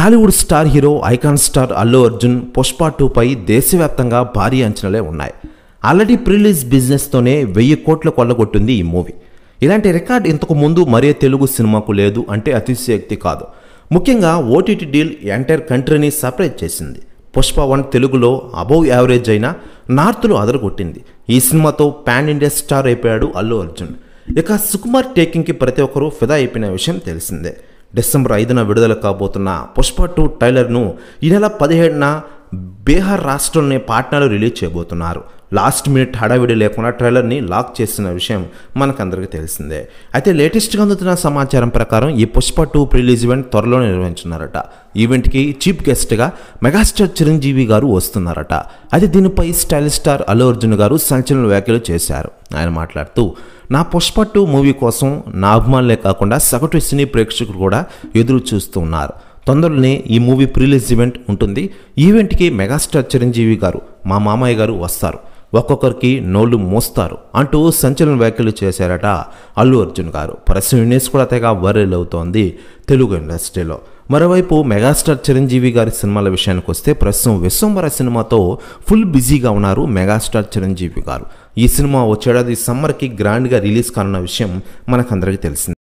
Tollywood star hero icon star Allu Arjun Pushpa 2 పై దేశవ్యాప్తంగా భారీ అంచనాలే ఉన్నాయి. ఆల్రెడీ ప్రీలీజ్ బిజినెస్తోనే 1000 కోట్ల కొల్లగొట్టింది ఈ మూవీ. ఇలాంటి రికార్డ్ ఇంతకు ముందు మరే తెలుగు సినిమాకు లేదు అంటే అతిశయోక్తి కాదు. ముఖ్యంగా ఓటీటీ డీల్ ఎంటైర్ కంట్రీని సర్ప్రైజ్ చేసింది. పుష్ప 1 తెలుగులో అబౌవ్ యావరేజ్ అయినా నార్త్లో అదరగొట్టింది. ఈ సినిమాతో పాన్ ఇండియా స్టార్ అయిపోయాడు అల్లు అర్జున్. ఇక సుకుమార్ టేకింగ్కి ప్రతి ఒక్కరూ ఫిదా అయిపోయిన విషయం తెలిసిందే. డిసెంబర్ 5న విడుదల కాబోతున్న పుష్ప 2 ట్రైలర్ను ఈ నెల 17న బీహార్ రాష్ట్రంలోని పాట్నాలో రిలీజ్ చేయబోతున్నారు. లాస్ట్ మినిట్ హడావిడి లేకుండా ట్రైలర్ని లాక్ చేసిన విషయం మనకందరికీ తెలిసిందే. అయితే లేటెస్ట్గా అందుతున్న సమాచారం ప్రకారం ఈ పుష్ప 2 ప్రీలీజ్ ఈవెంట్ త్వరలో నిర్వహించున్నారట. ఈవెంట్కి చీఫ్ గెస్ట్గా మెగాస్టార్ చిరంజీవి గారు వస్తున్నారట. అయితే దీనిపై స్టైలిష్ స్టార్ అల్లు అర్జున్ గారు సంచలన వ్యాఖ్యలు చేశారు. ఆయన మాట్లాడుతూ, నా పుష్ప 2 మూవీ కోసం నా అభిమానులే కాకుండా సగటు సినీ ప్రేక్షకులు కూడా ఎదురు చూస్తూ ఉన్నారు. తొందరలోనే ఈ మూవీ ప్రీలీజ్ ఈవెంట్ ఉంటుంది. ఈవెంట్కి మెగాస్టార్ చిరంజీవి గారు, మా మామయ్య గారు వస్తారు. ఒక్కొక్కరికి నోళ్లు మోస్తారు అంటూ సంచలన వ్యాఖ్యలు చేశారట అల్లు అర్జున్ గారు. ప్రస్తుతం న్యూస్ కూడా తెగ వైరల్ అవుతోంది తెలుగు ఇండస్ట్రీలో. మరోవైపు మెగాస్టార్ చిరంజీవి గారి సినిమాల విషయానికి వస్తే ప్రస్తుతం విశ్వంబర సినిమాతో ఫుల్ బిజీగా ఉన్నారు మెగాస్టార్ చిరంజీవి గారు. ఈ సినిమా వచ్చేడాది సమ్మర్కి గ్రాండ్గా రిలీజ్ కానున్న విషయం మనకందరికీ తెలిసింది.